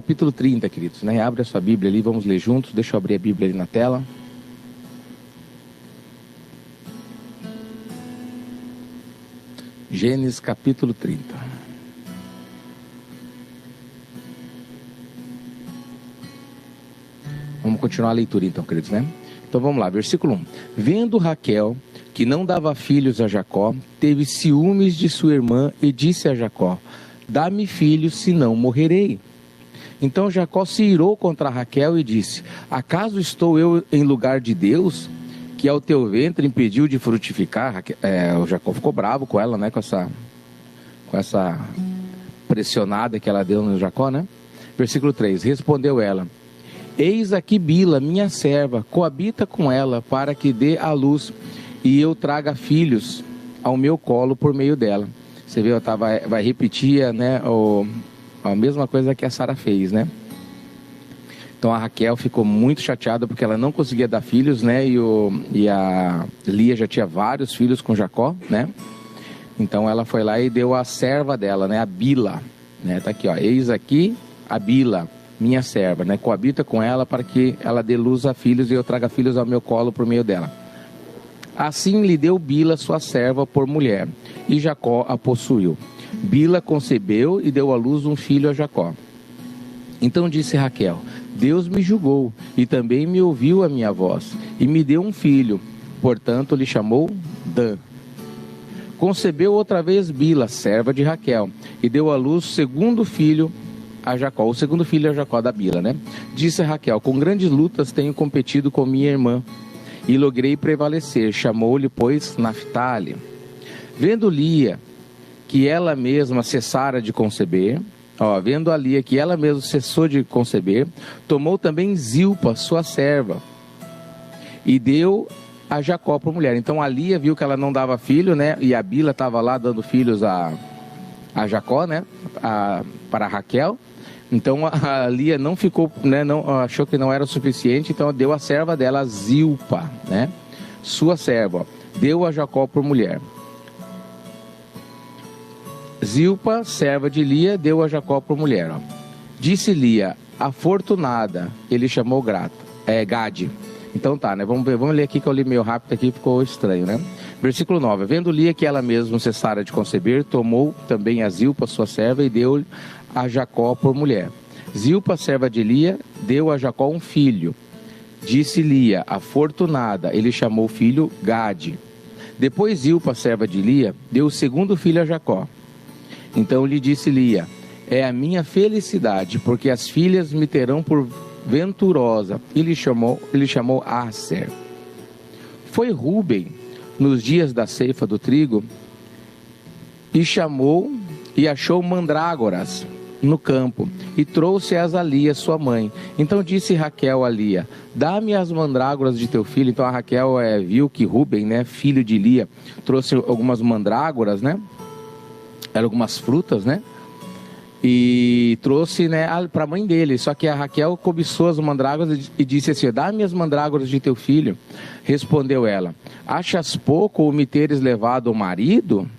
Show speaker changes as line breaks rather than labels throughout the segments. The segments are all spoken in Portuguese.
capítulo 30, queridos, né? Abre a sua Bíblia ali, vamos ler juntos. Deixa eu abrir a Bíblia ali na tela. Gênesis capítulo 30. Vamos continuar a leitura então, queridos, né? Então vamos lá, versículo 1. Vendo Raquel que não dava filhos a Jacó, teve ciúmes de sua irmã e disse a Jacó: dá-me filhos, senão morrerei. Então Jacó se irou contra Raquel e disse: acaso estou eu em lugar de Deus, que ao teu ventre impediu de frutificar? O Jacó ficou bravo com ela, né? Com essa pressionada que ela deu no Jacó, né? Versículo 3. Respondeu ela: eis aqui Bila, minha serva, coabita com ela, para que dê à luz e eu traga filhos ao meu colo por meio dela. Você viu, vai repetir, né, a mesma coisa que a Sara fez, né? Então a Raquel ficou muito chateada porque ela não conseguia dar filhos, né? E a Lia já tinha vários filhos com Jacó, né? Então ela foi lá e deu a serva dela, né? A Bila, né? Tá aqui, ó. Eis aqui a Bila, minha serva, né? Coabita com ela para que ela dê luz a filhos e eu traga filhos ao meu colo por meio dela. Assim lhe deu Bila sua serva por mulher, e Jacó a possuiu. Bila concebeu e deu à luz um filho a Jacó. Então disse Raquel: Deus me julgou e também me ouviu a minha voz e me deu um filho, portanto lhe chamou Dan. Concebeu outra vez Bila, serva de Raquel, e deu à luz o segundo filho a Jacó, da Bila, né? Disse Raquel: com grandes lutas tenho competido com minha irmã e logrei prevalecer. Chamou-lhe, pois, Naftali. Vendo Lia que ela mesma cessara de conceber, vendo a Lia que ela mesma cessou de conceber, tomou também Zilpa, sua serva, e deu a Jacó por mulher. Então a Lia viu que ela não dava filho, né? E a Bila estava lá dando filhos a Jacó, né? Para Raquel. Então a Lia não ficou, né? Não, achou que não era o suficiente, então deu a serva dela, Zilpa, né? Sua serva, deu a Jacó por mulher. Zilpa, serva de Lia, deu a Jacó por mulher. Disse Lia: afortunada, ele chamou Gade. Então tá, né? Vamos ler aqui, que eu li meio rápido aqui, ficou estranho, né? Versículo 9. Vendo Lia que ela mesma cessara de conceber, tomou também a Zilpa, sua serva, e deu a Jacó por mulher. Zilpa, serva de Lia, deu a Jacó um filho. Disse Lia: afortunada, ele chamou o filho Gade. Depois Zilpa, serva de Lia, deu o segundo filho a Jacó. Então lhe disse Lia: é a minha felicidade, porque as filhas me terão por venturosa. E lhe chamou Aser. Foi Rúben nos dias da ceifa do trigo e achou mandrágoras no campo e trouxe-as a Lia, sua mãe. Então disse Raquel a Lia: dá-me as mandrágoras de teu filho. Então a Raquel viu que Rúben, né, filho de Lia, trouxe algumas mandrágoras, né? Eram algumas frutas, né? E trouxe, né, para a mãe dele. Só que a Raquel cobiçou as mandrágoras e disse assim: dá-me as mandrágoras de teu filho. Respondeu ela: achas pouco o me teres levado o marido?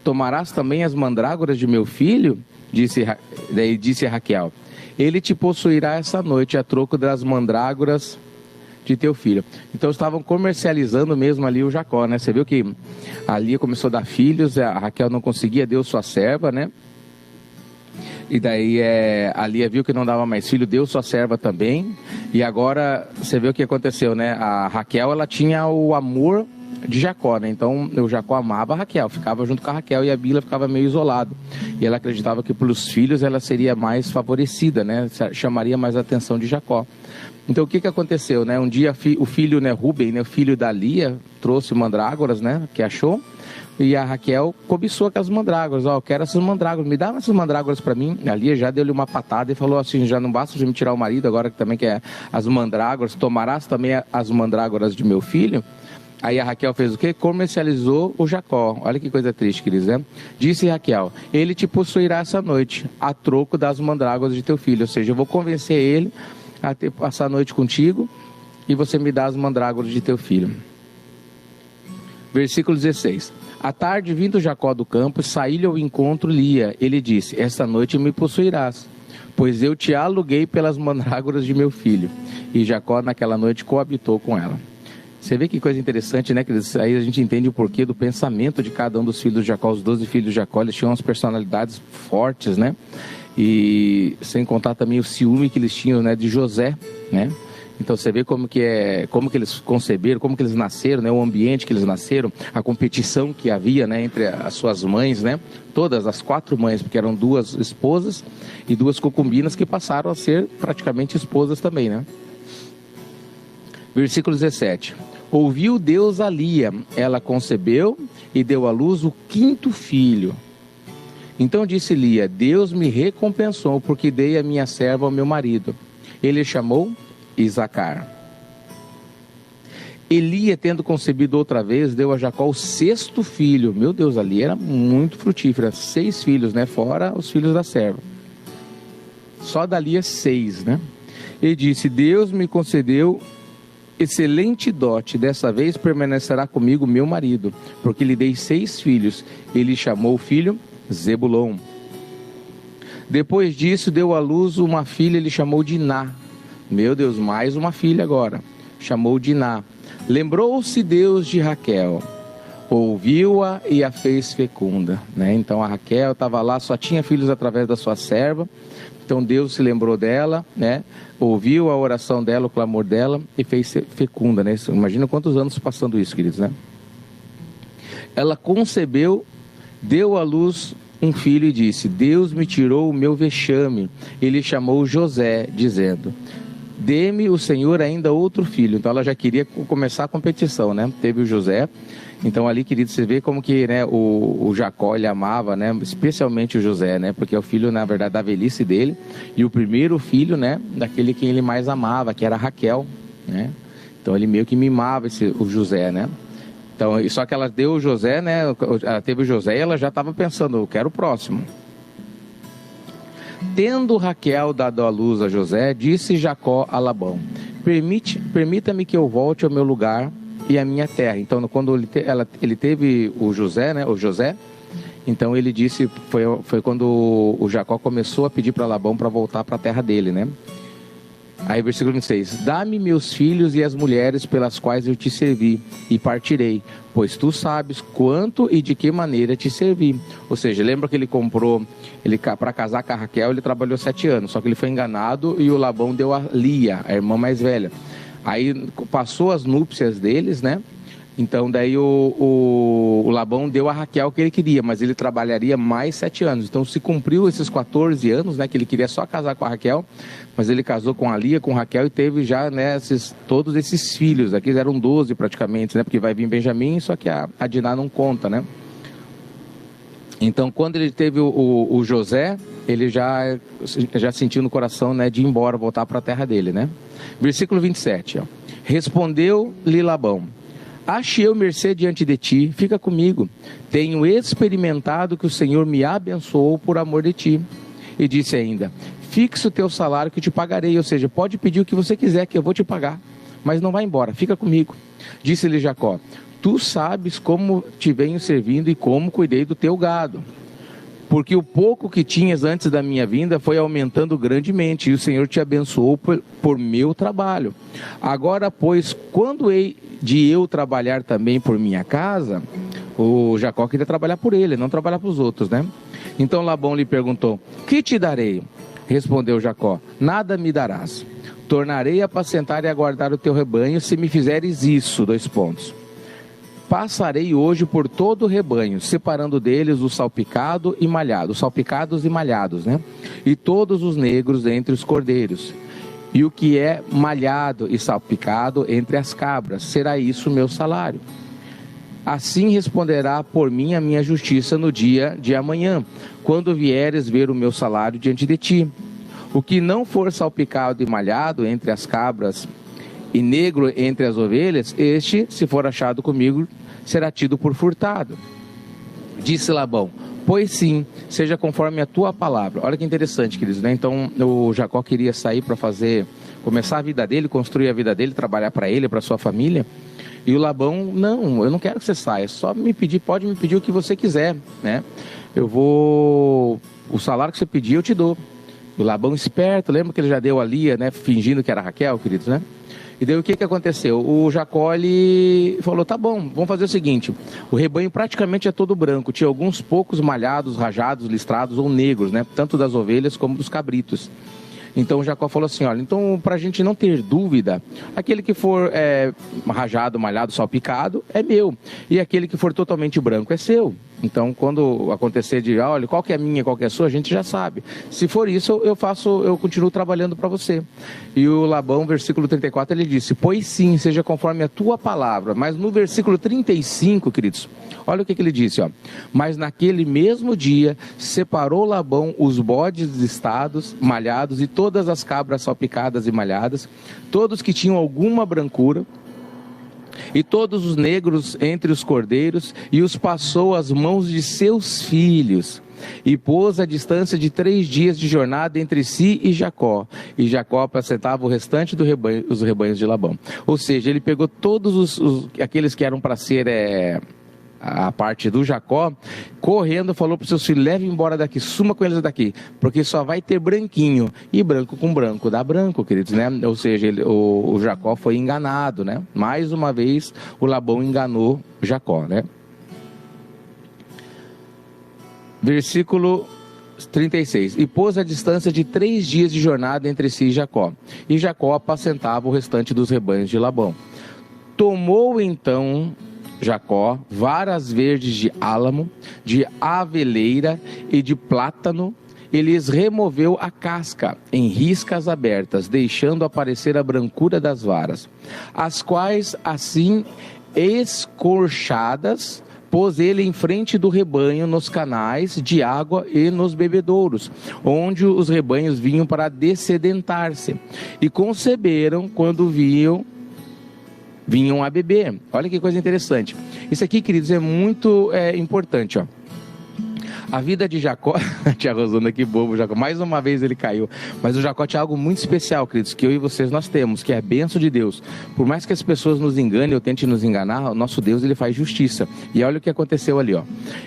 Tomarás também as mandrágoras de meu filho? Disse Raquel: ele te possuirá essa noite a troco das mandrágoras de teu filho. Então estavam comercializando mesmo ali o Jacó, né? Você viu que a Lia começou a dar filhos, a Raquel não conseguia, deu sua serva, né? E daí a Lia viu que não dava mais filho, deu sua serva também. E agora você vê o que aconteceu, né? A Raquel, ela tinha o amor de Jacó, né? Então o Jacó amava a Raquel, ficava junto com a Raquel, e a Bila ficava meio isolada. E ela acreditava que pelos filhos ela seria mais favorecida, né? Chamaria mais a atenção de Jacó. Então o que aconteceu, né? Um dia o filho, né, Rúben, né, o filho da Lia, trouxe mandrágoras, né, que achou, e a Raquel cobiçou aquelas mandrágoras. Eu quero essas mandrágoras, me dá essas mandrágoras para mim. A Lia já deu-lhe uma patada e falou assim: já não basta de me tirar o marido, agora que também quer as mandrágoras, tomarás também as mandrágoras de meu filho? Aí a Raquel fez o quê? Comercializou o Jacó. Olha que coisa triste, queridos, né? Disse Raquel: ele te possuirá essa noite, a troco das mandrágoras de teu filho. Ou seja, eu vou convencer ele a passar a noite contigo, e você me dá as mandrágoras de teu filho. Versículo 16. À tarde, vindo Jacó do campo, saiu-lhe ao encontro Lia. Ele disse: esta noite me possuirás. pois eu te aluguei pelas mandrágoras de meu filho. E Jacó naquela noite coabitou com ela. Você vê que coisa interessante, né? Que aí a gente entende o porquê do pensamento de cada um dos filhos de Jacó. Os 12 filhos de Jacó, eles tinham umas personalidades fortes, né? E sem contar também o ciúme que eles tinham, né, de José, né? Então você vê como que eles conceberam, como que eles nasceram, né? O ambiente que eles nasceram, a competição que havia, né, entre as suas mães, né? Todas as 4 mães, porque eram 2 esposas e 2 concubinas que passaram a ser praticamente esposas também, né? Versículo 17. Ouviu Deus a Lia, ela concebeu e deu à luz o 5º filho. Então disse Lia: Deus me recompensou porque dei a minha serva ao meu marido. Ele chamou Isacar. Lia, tendo concebido outra vez, deu a Jacó o 6º filho. Meu Deus, a Lia era muito frutífera. 6 filhos, né? Fora os filhos da serva. Só da Lia 6, né? Ele disse: Deus me concedeu excelente dote, dessa vez permanecerá comigo meu marido, porque lhe dei 6 filhos. Ele chamou o filho Zebulon. Depois disso deu à luz uma filha, ele chamou Diná. Meu Deus, mais uma filha agora. Chamou Diná. Lembrou-se Deus de Raquel, ouviu-a e a fez fecunda, né? Então a Raquel estava lá, só tinha filhos através da sua serva. Então Deus se lembrou dela, né? Ouviu a oração dela, o clamor dela e fez fecunda, né? Imagina quantos anos passando isso, queridos, né? Ela concebeu, deu à luz um filho e disse: Deus me tirou o meu vexame. Ele chamou José, dizendo: dê-me o Senhor ainda outro filho. Então ela já queria começar a competição, né? Teve o José. Então ali, querido, você vê como que, né, o Jacó, ele amava, né, especialmente o José, né? Porque é o filho, na verdade, da velhice dele. E o primeiro filho, né, daquele que ele mais amava, que era Raquel, né? Então ele meio que mimava o José, né? Então, só que ela deu o José, né? Ela teve o José e ela já estava pensando: eu quero o próximo. Tendo Raquel dado à luz a José, disse Jacó a Labão: permita-me que eu volte ao meu lugar e à minha terra. Então, quando ele teve o José, né? O José, então ele disse, foi quando o Jacó começou a pedir para Labão para voltar para a terra dele, né? Aí versículo 26, dá-me meus filhos e as mulheres pelas quais eu te servi, e partirei, pois tu sabes quanto e de que maneira te servi. Ou seja, lembra que ele comprou, para casar com a Raquel, ele trabalhou 7 anos, só que ele foi enganado e o Labão deu a Lia, a irmã mais velha. Aí passou as núpcias deles, né? Então daí o Labão deu a Raquel que ele queria, mas ele trabalharia mais 7 anos. Então se cumpriu esses 14 anos, né? Que ele queria só casar com a Raquel, mas ele casou com a Lia, com Raquel, e teve já, né, todos esses filhos. Aqui eram 12 praticamente, né? Porque vai vir Benjamim, só que a Diná não conta, né? Então quando ele teve o José, ele já sentiu no coração, né, de ir embora, voltar para a terra dele, né? Versículo 27, ó. Respondeu-lhe Labão: achei eu mercê diante de ti, fica comigo. Tenho experimentado que o Senhor me abençoou por amor de ti. E disse ainda: fixe o teu salário que te pagarei. Ou seja, pode pedir o que você quiser que eu vou te pagar, mas não vai embora, fica comigo. Disse-lhe Jacó: tu sabes como te venho servindo e como cuidei do teu gado. Porque o pouco que tinhas antes da minha vinda foi aumentando grandemente, e o Senhor te abençoou por meu trabalho. Agora, pois, quando hei de eu trabalhar também por minha casa? O Jacó queria trabalhar por ele, não trabalhar para os outros, né? Então Labão lhe perguntou: que te darei? Respondeu Jacó: nada me darás. Tornarei a apacentar e a guardar o teu rebanho, se me fizeres isso. Passarei hoje por todo o rebanho, separando deles o salpicado e malhado, os salpicados e malhados, né? E todos os negros entre os cordeiros. E o que é malhado e salpicado entre as cabras, será isso o meu salário. Assim responderá por mim a minha justiça no dia de amanhã, quando vieres ver o meu salário diante de ti. O que não for salpicado e malhado entre as cabras e negro entre as ovelhas, este, se for achado comigo, será tido por furtado. Disse Labão: pois sim, seja conforme a tua palavra. Olha que interessante, queridos, né? Então o Jacó queria sair para começar a vida dele, construir a vida dele, trabalhar para ele, para sua família. E o Labão: não, eu não quero que você saia, só pode me pedir o que você quiser, né? O salário que você pedir eu te dou. O Labão esperto, lembra que ele já deu a Lia, né? Fingindo que era Raquel, queridos, né? E daí o que aconteceu? O Jacó, ele falou, tá bom, vamos fazer o seguinte, o rebanho praticamente é todo branco, tinha alguns poucos malhados, rajados, listrados ou negros, né? Tanto das ovelhas como dos cabritos. Então o Jacó falou assim, olha, então para a gente não ter dúvida, aquele que for rajado, malhado, salpicado, é meu. E aquele que for totalmente branco é seu. Então quando acontecer de, olha, qual que é a minha, qual que é a sua, a gente já sabe. Se for isso, eu continuo trabalhando para você. E o Labão, versículo 34, ele disse, pois sim, seja conforme a tua palavra. Mas no versículo 35, queridos, olha o que ele disse, ó. Mas naquele mesmo dia, separou Labão os bodes listados, malhados e todas as cabras salpicadas e malhadas, todos que tinham alguma brancura, e todos os negros entre os cordeiros, e os passou às mãos de seus filhos, e pôs a distância de 3 dias de jornada entre si e Jacó apacentava o restante do rebanho, os rebanhos de Labão. Ou seja, ele pegou todos aqueles que eram para ser a parte do Jacó, correndo, falou para os seus filhos, leve embora daqui, suma com eles daqui, porque só vai ter branquinho, e branco com branco dá branco, queridos, né? Ou seja, o Jacó foi enganado, né? Mais uma vez, o Labão enganou Jacó, né? Versículo 36, e pôs a distância de 3 dias de jornada entre si e Jacó apacentava o restante dos rebanhos de Labão. Tomou então Jacó varas verdes de álamo, de aveleira e de plátano, e lhes removeu a casca em riscas abertas, deixando aparecer a brancura das varas, as quais assim escorchadas pôs ele em frente do rebanho nos canais de água e nos bebedouros, onde os rebanhos vinham para dessedentar-se, e conceberam quando vinham a beber. Olha que coisa interessante. Isso aqui, queridos, é muito importante, ó. A vida de Jacó, tia Rosana, que bobo, Jacó, mais uma vez ele caiu, mas o Jacó tinha algo muito especial, queridos, que eu e vocês nós temos, que é a bênção de Deus. Por mais que as pessoas nos enganem ou tentem nos enganar, o nosso Deus, ele faz justiça. E olha o que aconteceu ali, ó.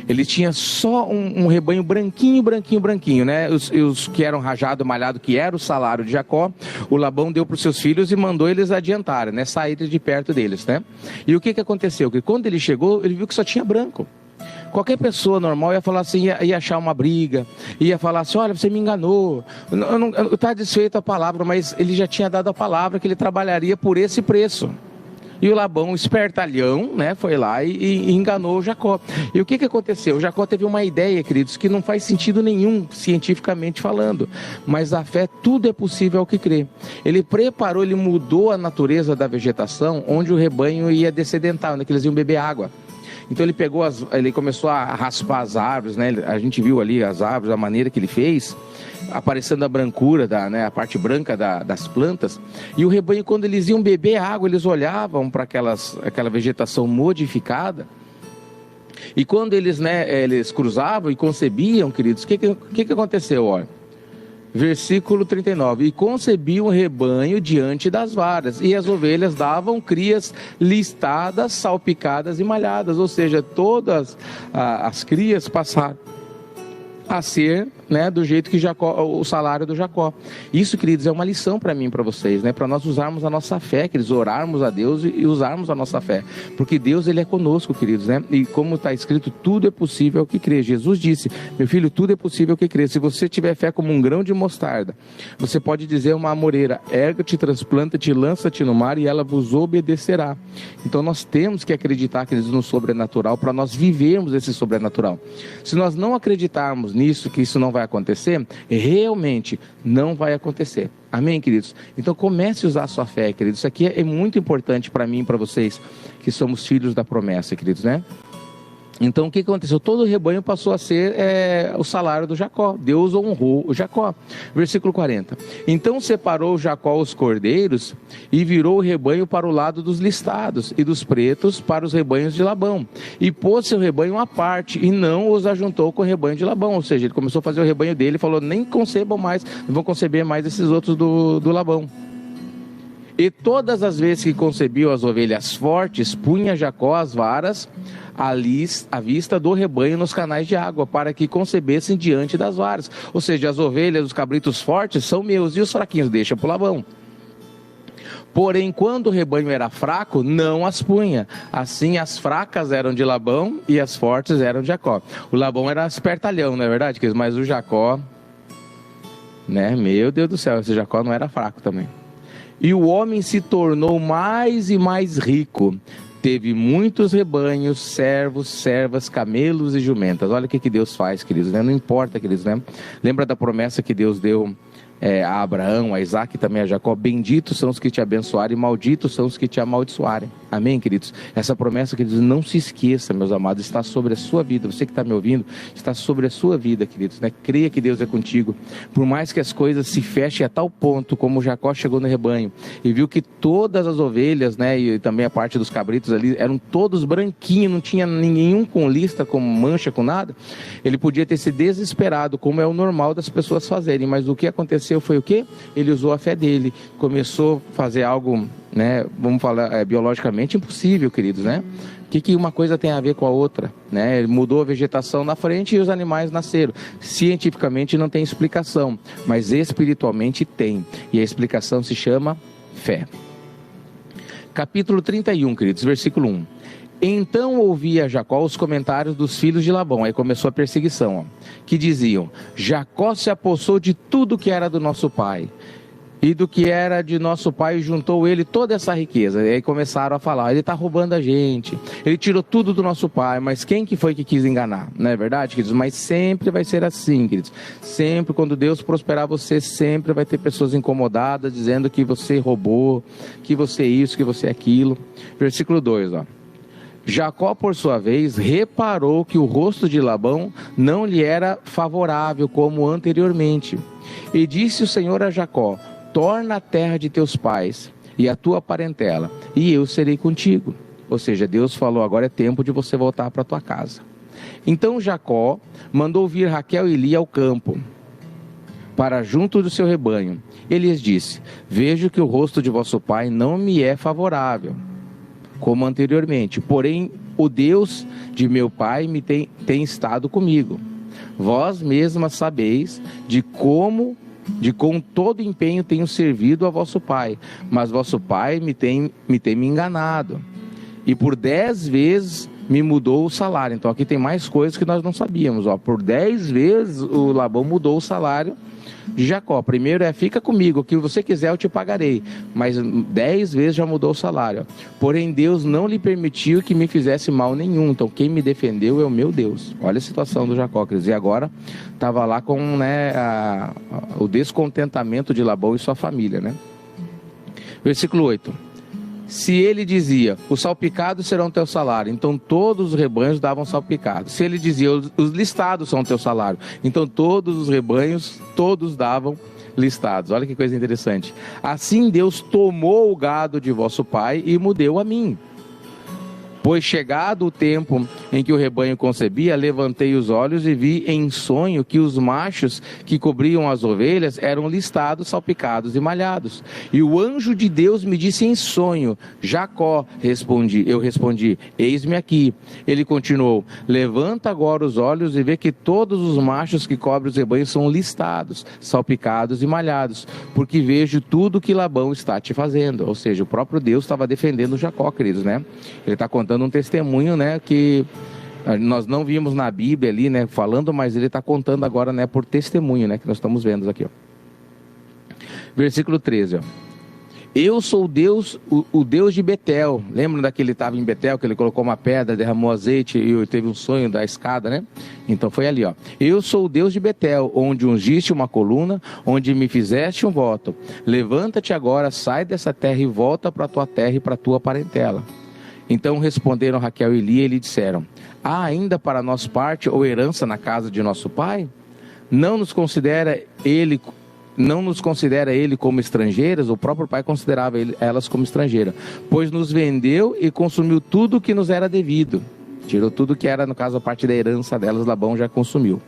Ele tinha só um rebanho branquinho, né? Os que eram rajado, malhado, que era o salário de Jacó, o Labão deu para os seus filhos e mandou eles adiantarem, né? Saírem de perto deles, né? E o que aconteceu? Que quando ele chegou, ele viu que só tinha branco. Qualquer pessoa normal ia falar assim, ia achar uma briga, ia falar assim, olha, você me enganou, está desfeito a palavra, mas ele já tinha dado a palavra que ele trabalharia por esse preço. E o Labão, espertalhão, né, foi lá e enganou o Jacó. E o que aconteceu? O Jacó teve uma ideia, queridos, que não faz sentido nenhum, cientificamente falando. Mas a fé, tudo é possível ao que crê. Ele preparou, ele mudou a natureza da vegetação, onde o rebanho ia dessedentar, onde eles iam beber água. Então ele começou a raspar as árvores, né? A gente viu ali as árvores, a maneira que ele fez, aparecendo a brancura, a parte branca das plantas. E o rebanho, quando eles iam beber água, eles olhavam para aquela vegetação modificada. E quando eles cruzavam e concebiam, queridos, o que aconteceu? Olha, versículo 39, e concebiam o rebanho diante das varas, e as ovelhas davam crias listadas, salpicadas e malhadas, ou seja, todas as crias passaram a ser, né, do jeito que Jacó, o salário do Jacó. Isso, queridos, é uma lição para mim e para vocês, né, para nós usarmos a nossa fé, queridos, orarmos a Deus e usarmos a nossa fé, porque Deus, ele é conosco, queridos, né, e como está escrito, tudo é possível ao que crê. Jesus disse, meu filho, tudo é possível ao que crê. Se você tiver fé como um grão de mostarda, você pode dizer a uma amoreira, erga-te, transplanta-te, lança-te no mar e ela vos obedecerá. Então nós temos que acreditar, queridos, no sobrenatural, para nós vivermos esse sobrenatural. Se nós não acreditarmos nisso, que isso não vai acontecer, realmente não vai acontecer. Amém, queridos? Então comece a usar a sua fé, queridos. Isso aqui é muito importante para mim e para vocês, que somos filhos da promessa, queridos, né? Então o que aconteceu? Todo o rebanho passou a ser o salário do Jacó. Deus honrou o Jacó. Versículo 40. Então separou Jacó os cordeiros e virou o rebanho para o lado dos listados e dos pretos para os rebanhos de Labão. E pôs seu rebanho à parte e não os ajuntou com o rebanho de Labão. Ou seja, ele começou a fazer o rebanho dele e falou, nem concebam mais, não vão conceber mais esses outros do Labão. E todas as vezes que concebiam as ovelhas fortes, punha Jacó as varas à vista do rebanho nos canais de água, para que concebessem diante das varas. Ou seja, as ovelhas, os cabritos fortes são meus, e os fraquinhos deixa para o Labão. Porém, quando o rebanho era fraco, não as punha. Assim, as fracas eram de Labão e as fortes eram de Jacó. O Labão era espertalhão, não é verdade? Mas o Jacó, né? Meu Deus do céu, esse Jacó não era fraco também. E o homem se tornou mais e mais rico. Teve muitos rebanhos, servos, servas, camelos e jumentas. Olha o que Deus faz, queridos, né? Não importa, queridos, né? Lembra da promessa que Deus deu a Abraão, a Isaac e também a Jacó? Benditos são os que te abençoarem, malditos são os que te amaldiçoarem. Amém, queridos? Essa promessa, queridos, não se esqueça, meus amados, está sobre a sua vida. Você que está me ouvindo, está sobre a sua vida, queridos, né? Creia que Deus é contigo. Por mais que as coisas se fechem a tal ponto, como Jacó chegou no rebanho e viu que todas as ovelhas, né, e também a parte dos cabritos ali, eram todos branquinhos, não tinha nenhum com lista, com mancha, com nada. Ele podia ter se desesperado, como é o normal das pessoas fazerem, mas o que aconteceu foi o quê? Ele usou a fé dele, começou a fazer algo, né, vamos falar, biologicamente impossível, queridos, né? O que uma coisa tem a ver com a outra, né? Ele mudou a vegetação na frente e os animais nasceram. Cientificamente não tem explicação, mas espiritualmente tem. E a explicação se chama fé. Capítulo 31, queridos, versículo 1. Então ouvia Jacó os comentários dos filhos de Labão. Aí começou a perseguição, que diziam: Jacó se apossou de tudo que era do nosso pai, e do que era de nosso pai juntou ele toda essa riqueza. E aí começaram a falar: ele está roubando a gente, ele tirou tudo do nosso pai. Mas quem que foi que quis enganar? Não é verdade, queridos? Mas sempre vai ser assim, queridos. Sempre, quando Deus prosperar você, sempre vai ter pessoas incomodadas, dizendo que você roubou, que você é isso, que você é aquilo. Versículo 2, ó. Jacó, por sua vez, reparou que o rosto de Labão não lhe era favorável como anteriormente. E disse o Senhor a Jacó: torna a terra de teus pais e a tua parentela, e eu serei contigo. Ou seja, Deus falou: agora é tempo de você voltar para a tua casa. Então Jacó mandou vir Raquel e Lia ao campo, para junto do seu rebanho. Ele lhes disse: vejo que o rosto de vosso pai não me é favorável, como anteriormente, porém o Deus de meu pai tem estado comigo. Vós mesmas sabeis com todo empenho tenho servido a vosso pai, mas vosso pai me tem enganado, e por 10 vezes me mudou o salário. Então aqui tem mais coisas que nós não sabíamos, ó. Por 10 vezes o Labão mudou o salário de Jacó. Primeiro fica comigo, o que você quiser eu te pagarei, mas 10 vezes já mudou o salário. Porém Deus não lhe permitiu que me fizesse mal nenhum, então quem me defendeu é o meu Deus. Olha a situação do Jacó, quer dizer, agora estava lá com, né, o descontentamento de Labão e sua família, né? Versículo 8. Se ele dizia: os salpicados serão teu salário, então todos os rebanhos davam salpicados. Se ele dizia: os listados são teu salário, então todos os rebanhos, todos davam listados. Olha que coisa interessante. Assim Deus tomou o gado de vosso pai e me deu a mim. Pois chegado o tempo em que o rebanho concebia, levantei os olhos e vi em sonho que os machos que cobriam as ovelhas eram listados, salpicados e malhados. E o anjo de Deus me disse em sonho: Jacó. Eu respondi: eis-me aqui. Ele continuou: levanta agora os olhos e vê que todos os machos que cobrem os rebanhos são listados, salpicados e malhados, porque vejo tudo que Labão está te fazendo. Ou seja, o próprio Deus estava defendendo Jacó, queridos, né? Ele está contando um testemunho, né, que nós não vimos na Bíblia ali, né, falando, mas ele está contando agora, né, por testemunho, né, que nós estamos vendo aqui, ó. Versículo 13, ó. Eu sou Deus, o Deus de Betel. Lembra daquele estava em Betel, que ele colocou uma pedra, derramou azeite e teve um sonho da escada, né? Então foi ali, ó. Eu sou o Deus de Betel, onde ungiste uma coluna, onde me fizeste um voto. Levanta-te agora, sai dessa terra e volta para a tua terra e para a tua parentela. Então responderam Raquel e Lia e lhe disseram: há ainda para nós parte ou herança na casa de nosso pai? Não nos considera ele como estrangeiras? O próprio pai considerava elas como estrangeiras, pois nos vendeu e consumiu tudo que nos era devido. Tirou tudo que era, no caso, a parte da herança delas, Labão já consumiu.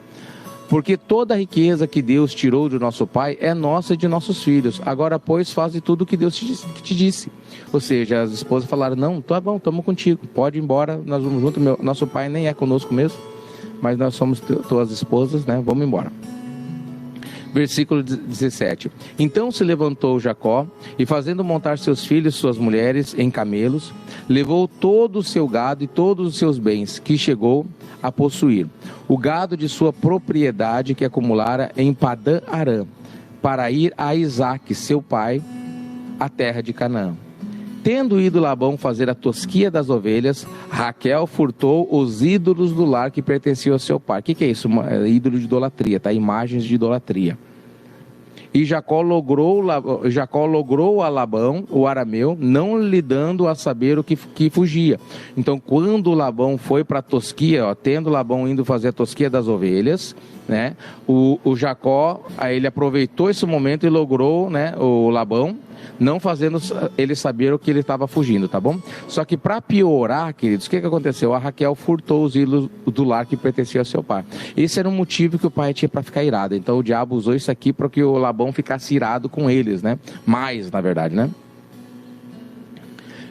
porque toda a riqueza que Deus tirou do nosso pai é nossa e de nossos filhos. Agora, pois, faze tudo o que Deus te disse. Ou seja, as esposas falaram, não, tá bom, estamos contigo, pode ir embora, nós vamos junto, nosso pai nem é conosco mesmo, mas nós somos tuas esposas, né? Vamos embora. Versículo 17. Então se levantou Jacó, e fazendo montar seus filhos e suas mulheres em camelos, levou todo o seu gado e todos os seus bens, que chegou a possuir, o gado de sua propriedade que acumulara em Padã Arã, para ir a Isaque, seu pai, à terra de Canaã. Tendo ido Labão fazer a tosquia das ovelhas, Raquel furtou os ídolos do lar que pertenciam ao seu pai. O que é isso? Ídolo de idolatria, tá? Imagens de idolatria. E Jacó logrou a Labão, o arameu, não lhe dando a saber o que fugia. Então, quando Labão foi para a tosquia, tendo Labão indo fazer a tosquia das ovelhas, né, o Jacó, aí ele aproveitou esse momento e logrou, né, o Labão, não fazendo ele saber o que ele estava fugindo, tá bom? Só que para piorar, queridos, o que aconteceu? A Raquel furtou os ídolos do lar que pertencia ao seu pai. Esse era um motivo que o pai tinha para ficar irado. Então o diabo usou isso aqui para que o Labão ficasse irado com eles, né? Mais, na verdade, né?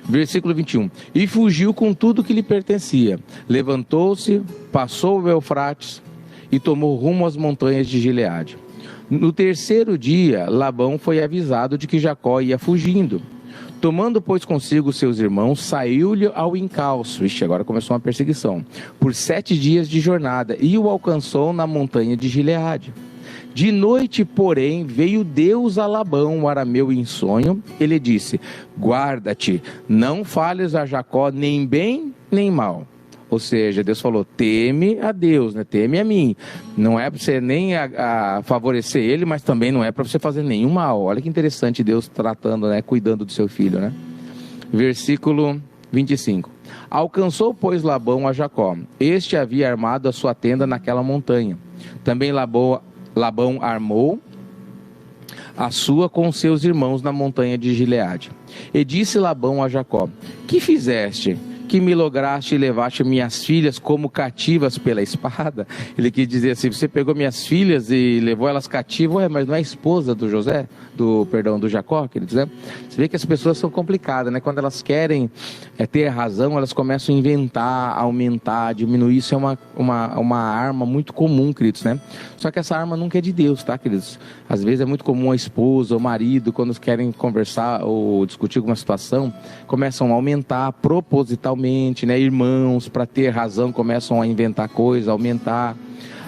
Versículo 21. E fugiu com tudo que lhe pertencia. Levantou-se, passou o Eufrates e tomou rumo às montanhas de Gileade. No terceiro dia, Labão foi avisado de que Jacó ia fugindo. Tomando, pois, consigo seus irmãos, saiu-lhe ao encalço. Ixi, agora começou uma perseguição. Por 7 dias de jornada, e o alcançou na montanha de Gileade. De noite, porém, veio Deus a Labão, o arameu, em sonho. Ele disse, guarda-te, não fales a Jacó nem bem nem mal. Ou seja, Deus falou, teme a Deus, né? Teme a mim. Não é para você nem a favorecer ele, mas também não é para você fazer nenhum mal. Olha que interessante Deus tratando, né? Cuidando do seu filho, né? Versículo 25. Alcançou, pois, Labão a Jacó. Este havia armado a sua tenda naquela montanha. Também Labão armou a sua com seus irmãos na montanha de Gileade. E disse Labão a Jacó, que fizeste? Que me lograste e levaste minhas filhas como cativas pela espada? Ele quis dizer assim, você pegou minhas filhas e levou elas cativas, mas não é esposa do do Jacó, quer dizer? Você vê que as pessoas são complicadas, né? Quando elas querem ter razão, elas começam a inventar, aumentar, diminuir. Isso é uma arma muito comum, queridos, né? Só que essa arma nunca é de Deus, tá, queridos? Às vezes é muito comum a esposa, o marido, quando querem conversar ou discutir alguma situação, começam a aumentar propositalmente, né? Irmãos, para ter razão, começam a inventar coisas, aumentar,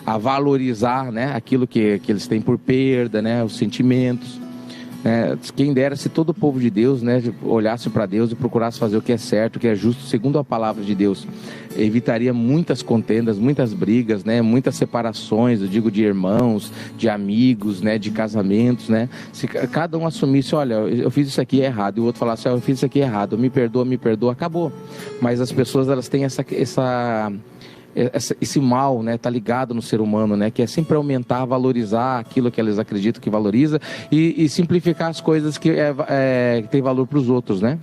a valorizar, né? Aquilo que eles têm por perda, né? Os sentimentos. Quem dera se todo o povo de Deus, né, olhasse para Deus e procurasse fazer o que é certo, o que é justo, segundo a palavra de Deus, evitaria muitas contendas, muitas brigas, né, muitas separações, eu digo de irmãos, de amigos, né, de casamentos, né, se cada um assumisse, olha, eu fiz isso aqui errado, e o outro falasse, eu fiz isso aqui errado, me perdoa, acabou. Mas as pessoas, elas têm esse mal, né, tá ligado no ser humano, né, que é sempre aumentar, valorizar aquilo que eles acreditam que valoriza e simplificar as coisas que tem valor para os outros, né?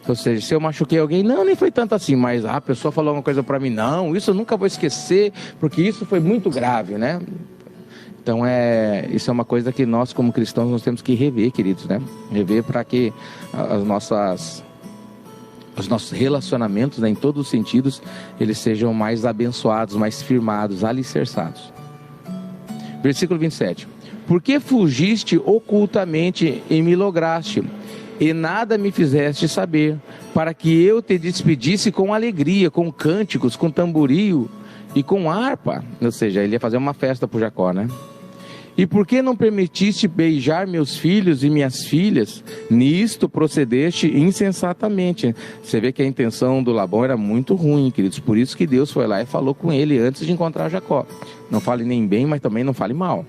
Ou seja, se eu machuquei alguém, não, nem foi tanto assim, mas a pessoa falou uma coisa para mim, não, isso eu nunca vou esquecer, porque isso foi muito grave, né? Então isso é uma coisa que nós como cristãos nós temos que rever, queridos, né? Rever para que os nossos relacionamentos, né, em todos os sentidos, eles sejam mais abençoados, mais firmados, alicerçados. Versículo 27. Porque fugiste ocultamente e me lograste, e nada me fizeste saber, para que eu te despedisse com alegria, com cânticos, com tamboril e com harpa. Ou seja, ele ia fazer uma festa para o Jacó, né? E por que não permitiste beijar meus filhos e minhas filhas? Nisto procedeste insensatamente. Você vê que a intenção do Labão era muito ruim, queridos. Por isso que Deus foi lá e falou com ele antes de encontrar Jacó. Não fale nem bem, mas também não fale mal.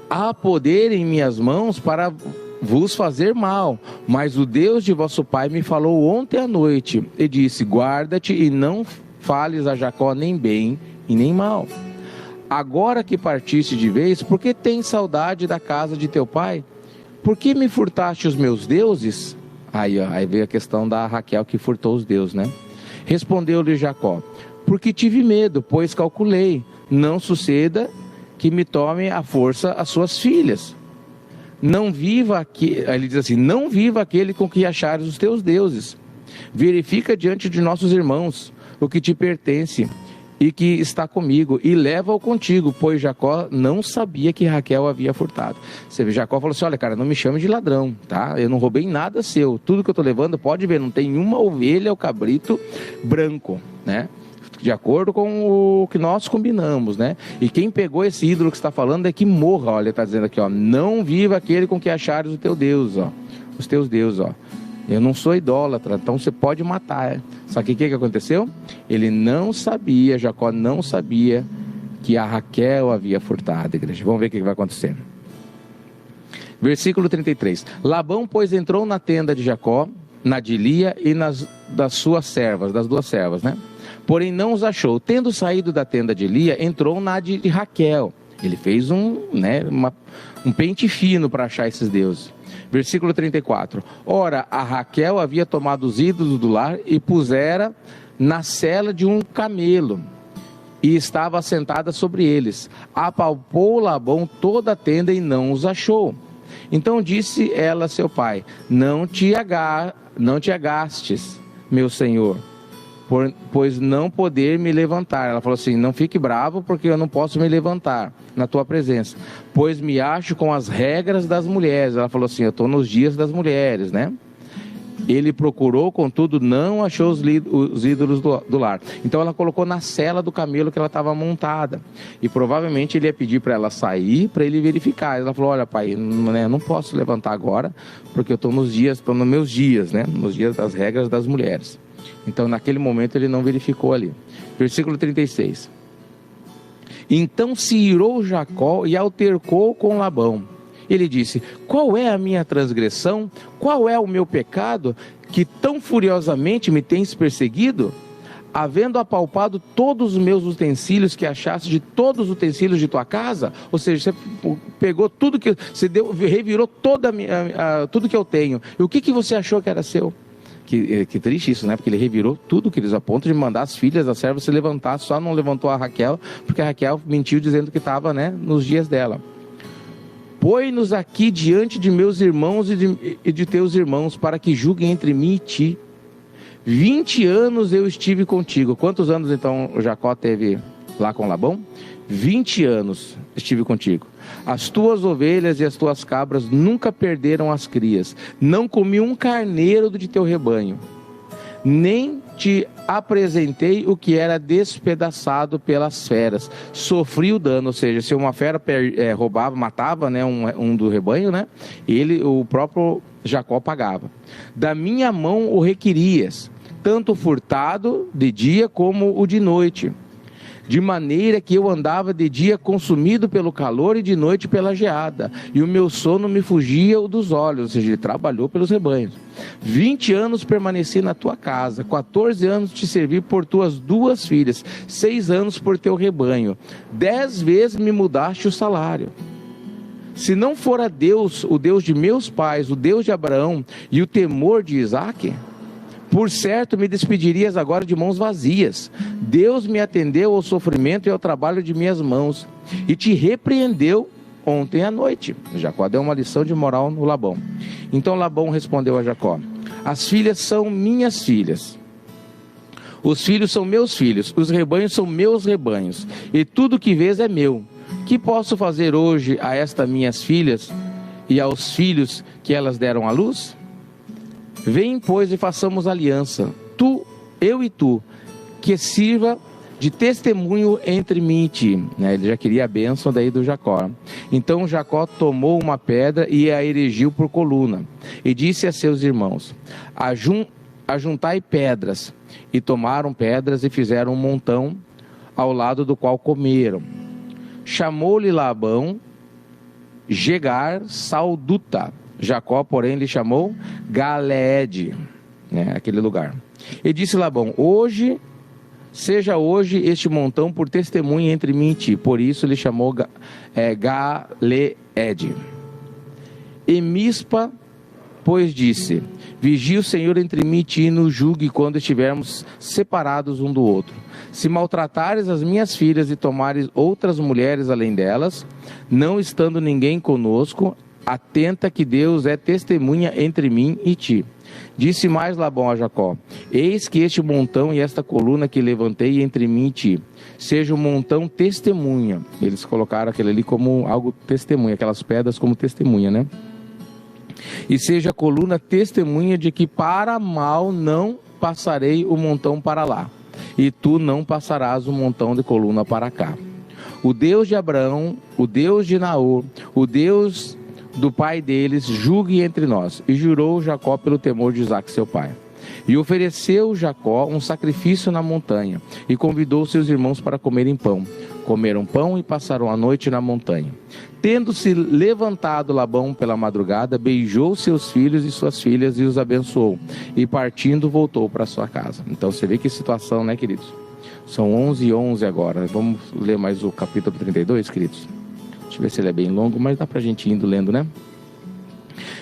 Há poder em minhas mãos para vos fazer mal, mas o Deus de vosso pai me falou ontem à noite e disse, guarda-te e não fales a Jacó nem bem e nem mal. Agora que partiste de vez, por que tens saudade da casa de teu pai? Por que me furtaste os meus deuses? Aí veio a questão da Raquel que furtou os deuses, né? Respondeu-lhe Jacó, porque tive medo, pois calculei, não suceda que me tome à força as suas filhas. Não viva aqui, ele diz assim, não viva aquele com que achares os teus deuses. Verifica diante de nossos irmãos o que te pertence e que está comigo, e leva-o contigo, pois Jacó não sabia que Raquel havia furtado. Você vê, Jacó falou assim, olha cara, não me chame de ladrão, tá? Eu não roubei nada seu, tudo que eu estou levando, pode ver, não tem uma ovelha ou cabrito branco, né? De acordo com o que nós combinamos, né? E quem pegou esse ídolo que está falando é que morra, olha, ele está dizendo aqui, ó, não viva aquele com que achares o teu Deus, ó, os teus deuses, ó. Eu não sou idólatra, então você pode matar. Só que o que aconteceu? Ele não sabia, Jacó não sabia que a Raquel havia furtado, igreja. Vamos ver o que vai acontecer. Versículo 33. Labão, pois, entrou na tenda de Jacó, na de Lia e das suas servas, das duas servas, né? Porém não os achou. Tendo saído da tenda de Lia, entrou na de Raquel. Ele fez um pente fino para achar esses deuses. Versículo 34. Ora, a Raquel havia tomado os ídolos do lar e pusera na sela de um camelo, e estava assentada sobre eles. Apalpou Labão toda a tenda e não os achou. Então disse ela a seu pai, não te agastes, meu senhor, pois não poder me levantar. Ela falou assim, não fique bravo, porque eu não posso me levantar na tua presença, pois me acho com as regras das mulheres. Ela falou assim, eu estou nos dias das mulheres, né? Ele procurou, contudo, não achou os ídolos do lar. Então ela colocou na sela do camelo que ela estava montada. E provavelmente ele ia pedir para ela sair, para ele verificar. Ela falou, olha pai, não posso levantar agora, porque eu estou nos meus dias, né? Nos dias das regras das mulheres. Então naquele momento ele não verificou ali. Versículo 36. Então se irou Jacó e altercou com Labão. Ele disse, qual é a minha transgressão? Qual é o meu pecado que tão furiosamente me tens perseguido? Havendo apalpado todos os meus utensílios que achaste de todos os utensílios de tua casa? Ou seja, você pegou tudo que... Você revirou tudo que eu tenho. E o que você achou que era seu? Que triste isso, né? Porque ele revirou tudo que eles, a ponto de mandar as filhas da serva se levantar, só não levantou a Raquel, porque a Raquel mentiu dizendo que estava, né, nos dias dela. Põe-nos aqui diante de meus irmãos e de teus irmãos, para que julguem entre mim e ti. 20 anos eu estive contigo. Quantos anos então Jacó teve lá com Labão? 20 anos estive contigo. As tuas ovelhas e as tuas cabras nunca perderam as crias. Não comi um carneiro de teu rebanho. Nem te apresentei o que era despedaçado pelas feras. Sofri o dano, ou seja, se uma fera roubava, matava, né, um do rebanho, né, o próprio Jacó pagava. Da minha mão o requerias, tanto furtado de dia como o de noite. De maneira que eu andava de dia consumido pelo calor e de noite pela geada, e o meu sono me fugia dos olhos, ou seja, ele trabalhou pelos rebanhos. 20 anos permaneci na tua casa, 14 anos te servi por tuas 2 filhas, 6 anos por teu rebanho, 10 vezes me mudaste o salário. Se não fora Deus, o Deus de meus pais, o Deus de Abraão e o temor de Isaque, por certo me despedirias agora de mãos vazias. Deus me atendeu ao sofrimento e ao trabalho de minhas mãos, e te repreendeu ontem à noite. Jacó deu uma lição de moral no Labão. Então Labão respondeu a Jacó, as filhas são minhas filhas, os filhos são meus filhos, os rebanhos são meus rebanhos, e tudo que vês é meu. Que posso fazer hoje a estas minhas filhas e aos filhos que elas deram à luz? Vem, pois, e façamos aliança, eu e tu, que sirva de testemunho entre mim e ti. Ele já queria a bênção daí do Jacó. Então Jacó tomou uma pedra e a erigiu por coluna, e disse a seus irmãos, ajuntai pedras. E tomaram pedras e fizeram um montão, ao lado do qual comeram. Chamou-lhe Labão Jegar Salduta. Jacó, porém, lhe chamou Galeede, aquele lugar. E disse Labão, seja hoje este montão por testemunha entre mim e ti. Por isso lhe chamou Galeede. E Mispa, Pois disse: vigie o Senhor entre mim e ti no julgue quando estivermos separados um do outro. Se maltratares as minhas filhas e tomares outras mulheres além delas, não estando ninguém conosco, atenta que Deus é testemunha entre mim e ti. Disse mais Labão a Jacó: eis que este montão e esta coluna que levantei entre mim e ti, seja o montão testemunha. Eles colocaram aquele ali como algo testemunha, aquelas pedras como testemunha, né? E seja a coluna testemunha de que para mal não passarei o montão para lá, e tu não passarás o montão de coluna para cá. O Deus de Abraão, o Deus de Naor, o Deus do pai deles, julgue entre nós. E jurou Jacó pelo temor de Isaque seu pai. E ofereceu Jacó um sacrifício na montanha, e convidou seus irmãos para comerem pão. Comeram pão e passaram a noite na montanha. Tendo-se levantado Labão pela madrugada, beijou seus filhos e suas filhas e os abençoou. E partindo, voltou para sua casa. Então você vê que situação, né, queridos? São 11h11 agora. Vamos ler mais o capítulo 32, queridos? Deixa eu ver se ele é bem longo, mas dá pra gente ir indo lendo, né?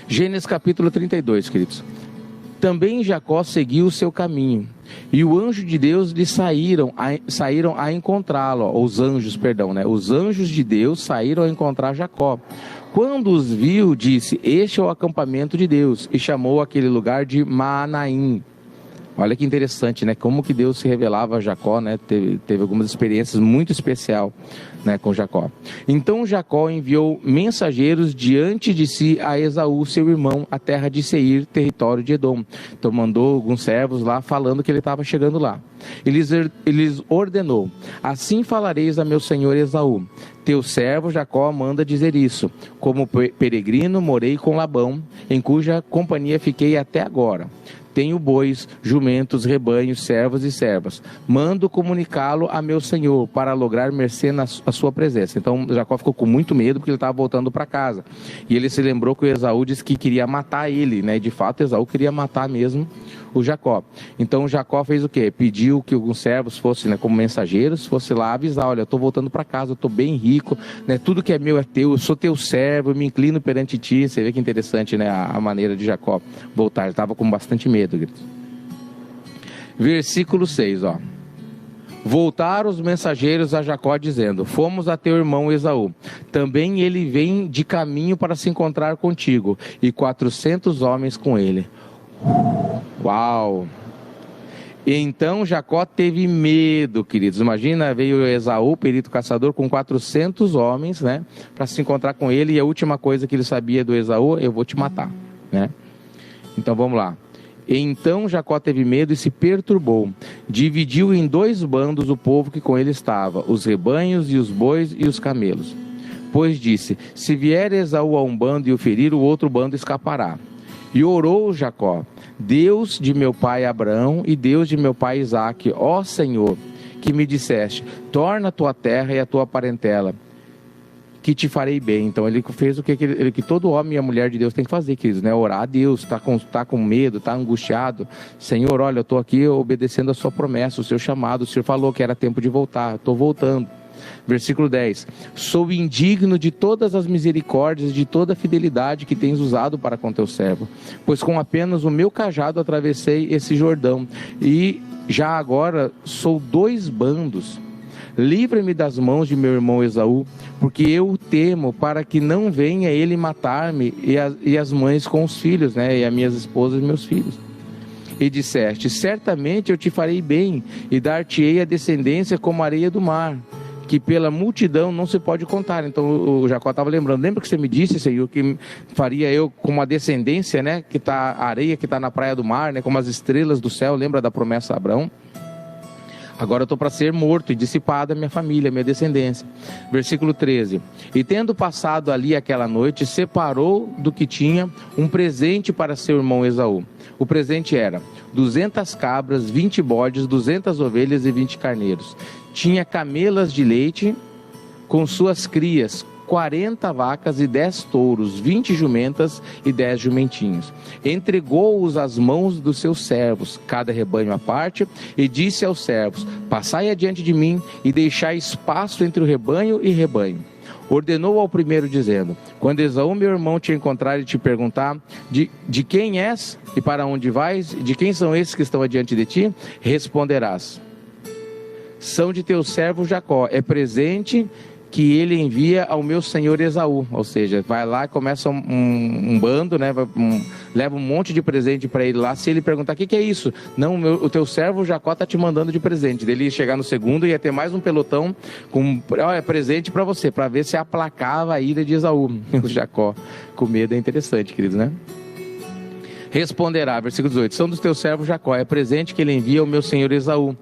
Gênesis capítulo 32, queridos. Também Jacó seguiu o seu caminho, e o anjo de Deus lhe saíram a encontrá-lo, os anjos de Deus saíram a encontrar Jacó. Quando os viu, disse: este é o acampamento de Deus, e chamou aquele lugar de Maanaim. Olha que interessante, né? Como que Deus se revelava a Jacó, né? Teve algumas experiências muito especiais, né, com Jacó. Então Jacó enviou mensageiros diante de si a Esaú, seu irmão, à terra de Seir, território de Edom. Então mandou alguns servos lá falando que ele estava chegando lá. Eles ordenou: assim falareis a meu senhor Esaú: teu servo Jacó manda dizer isso: como peregrino morei com Labão, em cuja companhia fiquei até agora. Tenho bois, jumentos, rebanhos, servos e servas. Mando comunicá-lo a meu senhor, para lograr mercê na sua presença. Então Jacó ficou com muito medo, porque ele estava voltando para casa. E ele se lembrou que o Esaú disse que queria matar ele, né? De fato, Esaú queria matar mesmo o Jacó. Então Jacó fez o quê? Pediu que alguns servos fossem, né, como mensageiros, fossem lá avisar: olha, eu estou voltando para casa, eu estou bem rico, né? Tudo que é meu é teu, eu sou teu servo, eu me inclino perante ti. Você vê que interessante, né, a maneira de Jacó voltar. Ele estava com bastante medo. Versículo 6, ó. Voltaram os mensageiros a Jacó dizendo: fomos a teu irmão Esaú, também ele vem de caminho para se encontrar contigo, e 400 homens com ele. Uau! Então Jacó teve medo, queridos. Imagina, veio Esaú, perito caçador, com 400 homens, né, para se encontrar com ele, e a última coisa que ele sabia do Esaú: eu vou te matar, né? Então vamos lá. Então Jacó teve medo e se perturbou. Dividiu em 2 bandos o povo que com ele estava, os rebanhos e os bois e os camelos. Pois disse: se vier Esaú a um bando e o ferir, o outro bando escapará. E orou Jacó: Deus de meu pai Abraão e Deus de meu pai Isaque, ó Senhor, que me disseste: torna a tua terra e a tua parentela, que te farei bem. Então ele fez o que todo homem e a mulher de Deus tem que fazer, queridos, né? Orar a Deus. Está com medo, está angustiado: Senhor, olha, eu estou aqui obedecendo a sua promessa, o seu chamado. O Senhor falou que era tempo de voltar, estou voltando. Versículo 10: sou indigno de todas as misericórdias, de toda a fidelidade que tens usado para com teu servo, pois com apenas o meu cajado atravessei esse Jordão, e já agora sou 2 bandos. Livra-me das mãos de meu irmão Esaú, porque eu o temo, para que não venha ele matar-me e as mães com os filhos, né? E as minhas esposas e meus filhos. E disseste: certamente eu te farei bem, e dar-te-ei a descendência como a areia do mar, que pela multidão não se pode contar. Então o Jacó estava lembrando: lembra que você me disse, Senhor, que faria eu como a descendência, né? Que está a areia que está na praia do mar, né? Como as estrelas do céu. Lembra da promessa a Abraão? Agora eu estou para ser morto e dissipada minha família, minha descendência. Versículo 13: e tendo passado ali aquela noite, separou do que tinha um presente para seu irmão Esaú. O presente era 200 cabras, 20 bodes, 200 ovelhas e 20 carneiros. Tinha camelas de leite com suas crias, 40 vacas e 10 touros, 20 jumentas e 10 jumentinhos. Entregou-os às mãos dos seus servos, cada rebanho à parte, e disse aos servos: passai adiante de mim e deixai espaço entre o rebanho e rebanho. Ordenou ao primeiro dizendo: quando Esaú meu irmão te encontrar e te perguntar de quem és e para onde vais, de quem são esses que estão adiante de ti, responderás: são de teu servo Jacó, é presente que ele envia ao meu senhor Esaú. Ou seja, vai lá e começa um bando, né? Leva um monte de presente para ele lá. Se ele perguntar: o que é isso? Não, o teu servo Jacó está te mandando de presente. Dele ia chegar no segundo e ia ter mais um pelotão com presente para você, para ver se aplacava a ira de Esaú. O Jacó com medo é interessante, queridos, né? Responderá, versículo 18: são dos teus servos Jacó, é presente que ele envia ao meu senhor Esaú,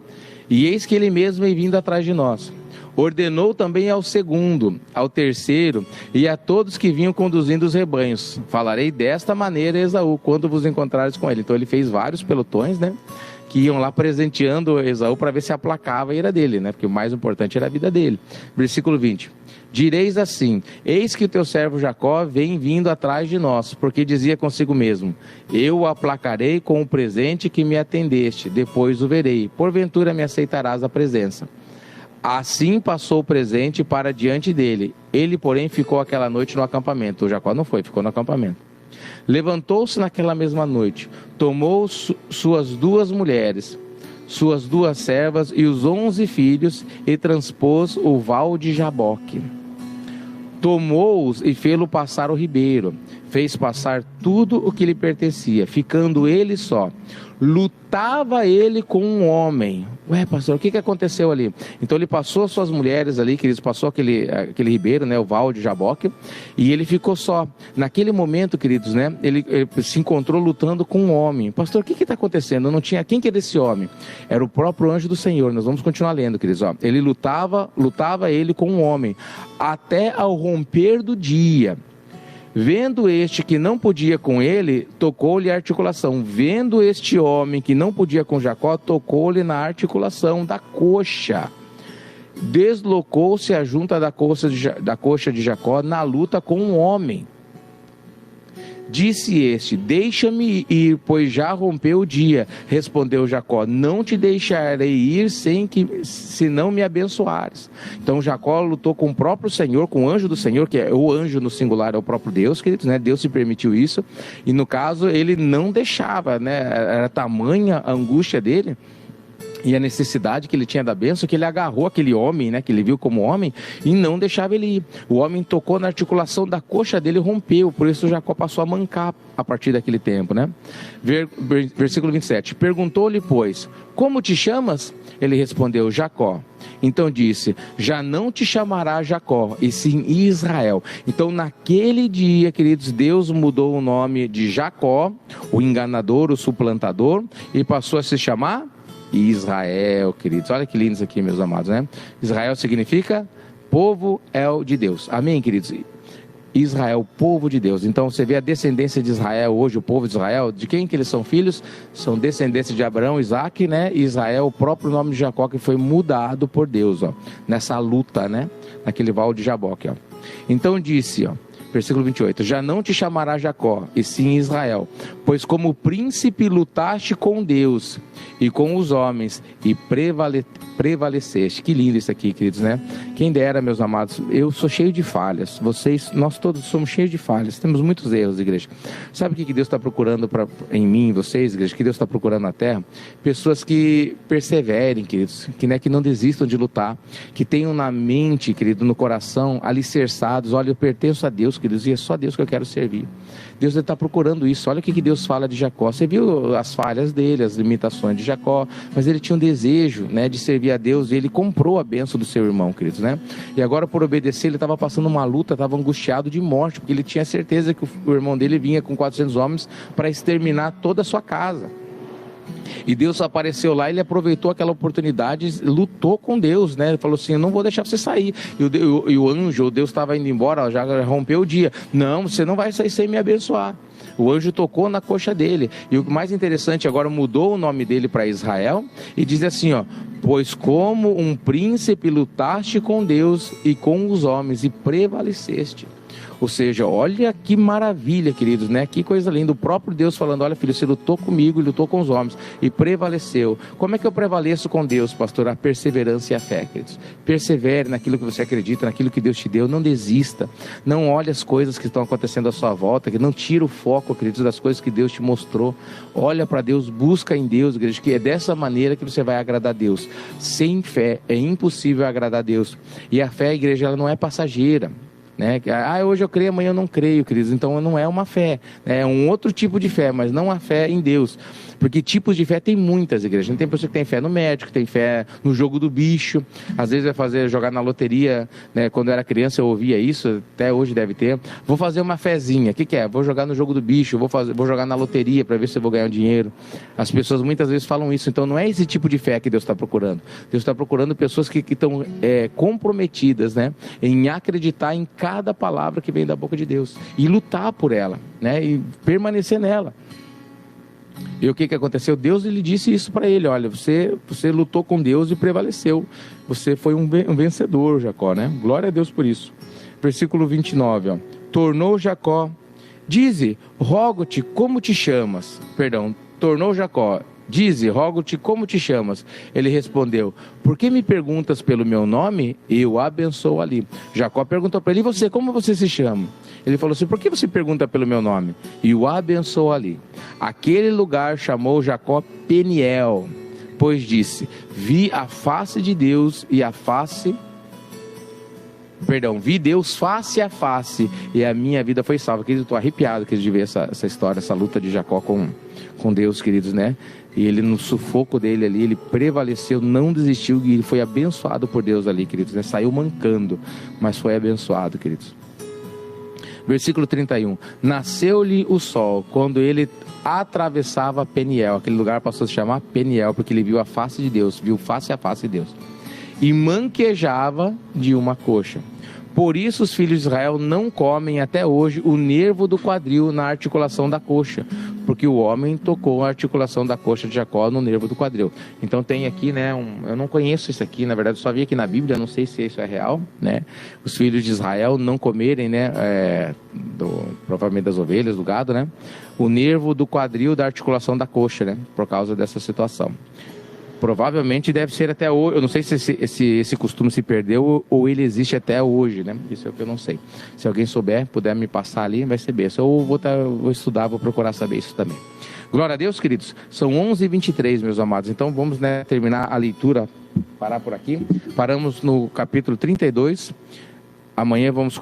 e eis que ele mesmo vem vindo atrás de nós. Ordenou também ao segundo, ao terceiro e a todos que vinham conduzindo os rebanhos: falarei desta maneira a Esaú quando vos encontrares com ele. Então ele fez vários pelotões, né, que iam lá presenteando Esaú para ver se aplacava a ira dele, né, porque o mais importante era a vida dele. Versículo 20: direis assim: eis que o teu servo Jacó vem vindo atrás de nós, porque dizia consigo mesmo: eu o aplacarei com o presente que me atendeste, depois o verei, porventura me aceitarás a presença. Assim passou o presente para diante dele. Ele, porém, ficou aquela noite no acampamento. O Jacó não foi, ficou no acampamento. Levantou-se naquela mesma noite, tomou suas 2 mulheres, suas 2 servas e os 11 filhos, e transpôs o val de Jaboque. Tomou-os e fê-lo passar o ribeiro. Fez passar tudo o que lhe pertencia, ficando ele só. Lutava ele com um homem. Ué, pastor, o que aconteceu ali? Então ele passou suas mulheres ali, queridos, passou aquele ribeiro, né, o val de Jaboque, e ele ficou só. Naquele momento, queridos, né, ele se encontrou lutando com um homem. Pastor, o que está acontecendo? Eu não tinha. Quem que era esse homem? Era o próprio anjo do Senhor. Nós vamos continuar lendo, queridos. Ó. Ele lutava ele com um homem, até ao romper do dia. Vendo este que não podia com ele, tocou-lhe a articulação. Vendo este homem que não podia com Jacó, tocou-lhe na articulação da coxa. Deslocou-se a junta da coxa de Jacó na luta com um homem. Disse este: deixa-me ir, pois já rompeu o dia. Respondeu Jacó: não te deixarei ir se não me abençoares. Então Jacó lutou com o próprio Senhor, com o anjo do Senhor, que é o anjo no singular, é o próprio Deus, queridos, né? Deus se permitiu isso, e no caso ele não deixava, né? Era tamanha a angústia dele e a necessidade que ele tinha da bênção, que ele agarrou aquele homem, né, que ele viu como homem, e não deixava ele ir. O homem tocou na articulação da coxa dele e rompeu, por isso Jacó passou a mancar a partir daquele tempo, né? Versículo 27, perguntou-lhe, pois, como te chamas? Ele respondeu: Jacó. Então disse: já não te chamará Jacó, e sim Israel. Então naquele dia, queridos, Deus mudou o nome de Jacó, o enganador, o suplantador, e passou a se chamar Israel, queridos. Olha que lindo isso aqui, meus amados, né? Israel significa povo de Deus. Amém, queridos? Israel, povo de Deus. Então você vê a descendência de Israel hoje, o povo de Israel, de quem que eles são filhos? São descendência de Abraão, Isaac, né? Israel, o próprio nome de Jacó, que foi mudado por Deus, ó, nessa luta, né? Naquele val de Jaboque, ó. Então disse, ó, versículo 28, já não te chamará Jacó, e sim Israel, pois como príncipe lutaste com Deus e com os homens, e prevaleceste. Que lindo isso aqui, queridos, né? Quem dera, meus amados, eu sou cheio de falhas, nós todos somos cheios de falhas, temos muitos erros, igreja. Sabe o que Deus está procurando em mim, em vocês, igreja? Que Deus está procurando na terra? Pessoas que perseverem, queridos, que não desistam de lutar, que tenham na mente, querido, no coração, alicerçados: olha, eu pertenço a Deus, queridos, e é só Deus que eu quero servir. Deus está procurando isso. Olha o que Deus fala de Jacó. Você viu as falhas dele, as limitações de Jacó, mas ele tinha um desejo, né, de servir a Deus, e ele comprou a bênção do seu irmão, queridos, né? E agora, por obedecer, ele estava passando uma luta, estava angustiado de morte, porque ele tinha certeza que o irmão dele vinha com 400 homens para exterminar toda a sua casa. E Deus apareceu lá, ele aproveitou aquela oportunidade, lutou com Deus, né? Ele falou assim: eu não vou deixar você sair. E o anjo, o Deus estava indo embora, já rompeu o dia. Não, você não vai sair sem me abençoar. O anjo tocou na coxa dele. E o mais interessante, agora mudou o nome dele para Israel, e diz assim, ó: pois como um príncipe lutaste com Deus e com os homens, e prevaleceste. Ou seja, olha que maravilha, queridos, né? Que coisa linda, o próprio Deus falando, olha filho, você lutou comigo e lutou com os homens e prevaleceu. Como é que eu prevaleço com Deus, pastor? A perseverança e a fé, queridos. Persevere naquilo que você acredita, naquilo que Deus te deu, não desista, não olhe as coisas que estão acontecendo à sua volta, que não tira o foco, queridos, das coisas que Deus te mostrou. Olha para Deus, busca em Deus, igreja, que é dessa maneira que você vai agradar a Deus. Sem fé é impossível agradar a Deus. E a fé, igreja, ela não é passageira, né? Hoje eu creio, amanhã eu não creio, queridos. Então não é uma fé, né? É um outro tipo de fé, mas não a fé em Deus. Porque tipos de fé tem muitas, igrejas. Tem pessoa que tem fé no médico, tem fé no jogo do bicho. Às vezes vai jogar na loteria, né? Quando eu era criança eu ouvia isso, até hoje deve ter. Vou fazer uma fezinha. O que é? Vou jogar no jogo do bicho, vou jogar na loteria para ver se eu vou ganhar um dinheiro. As pessoas muitas vezes falam isso. Então não é esse tipo de fé que Deus está procurando. Deus está procurando pessoas que estão comprometidas, né? Em acreditar em cada palavra que vem da boca de Deus e lutar por ela, né? E permanecer nela. E o que aconteceu? Deus lhe disse isso para ele: olha, você lutou com Deus e prevaleceu, você foi um vencedor, Jacó, né? Glória a Deus por isso. Versículo 29, ó. Tornou Jacó, dize, rogo-te como te chamas. Tornou Jacó, dize, rogo-te como te chamas. Ele respondeu, por que me perguntas pelo meu nome? Eu o abençoo ali. Jacó perguntou para ele, e você, como você se chama? Ele falou assim, por que você pergunta pelo meu nome? E o abençoou ali. Aquele lugar chamou Jacó Peniel, pois disse, vi a face de Deus e vi Deus face a face e a minha vida foi salva. Queridos, eu estou arrepiado de ver essa história, essa luta de Jacó com Deus, queridos, né? E ele, no sufoco dele ali, ele prevaleceu, não desistiu e ele foi abençoado por Deus ali, queridos, né? Saiu mancando, mas foi abençoado, queridos. Versículo 31, nasceu-lhe o sol quando ele atravessava Peniel. Aquele lugar passou a se chamar Peniel, porque ele viu a face de Deus, viu face a face de Deus, e manquejava de uma coxa. Por isso os filhos de Israel não comem até hoje o nervo do quadril na articulação da coxa, porque o homem tocou a articulação da coxa de Jacó no nervo do quadril. Então tem aqui, né, eu não conheço isso aqui, na verdade eu só vi aqui na Bíblia, não sei se isso é real, né, os filhos de Israel não comerem, né, provavelmente das ovelhas, do gado, né, o nervo do quadril da articulação da coxa, né, por causa dessa situação. Provavelmente deve ser até hoje. Eu não sei se esse costume se perdeu ou ele existe até hoje, né? Isso é o que eu não sei. Se alguém souber, puder me passar ali, vai ser bênção. Ou vou estudar, vou procurar saber isso também. Glória a Deus, queridos. São 11h23, meus amados. Então vamos, né, terminar a leitura, parar por aqui. Paramos no capítulo 32. Amanhã vamos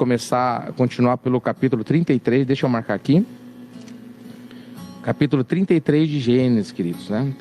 continuar pelo capítulo 33. Deixa eu marcar aqui. Capítulo 33 de Gênesis, queridos, né?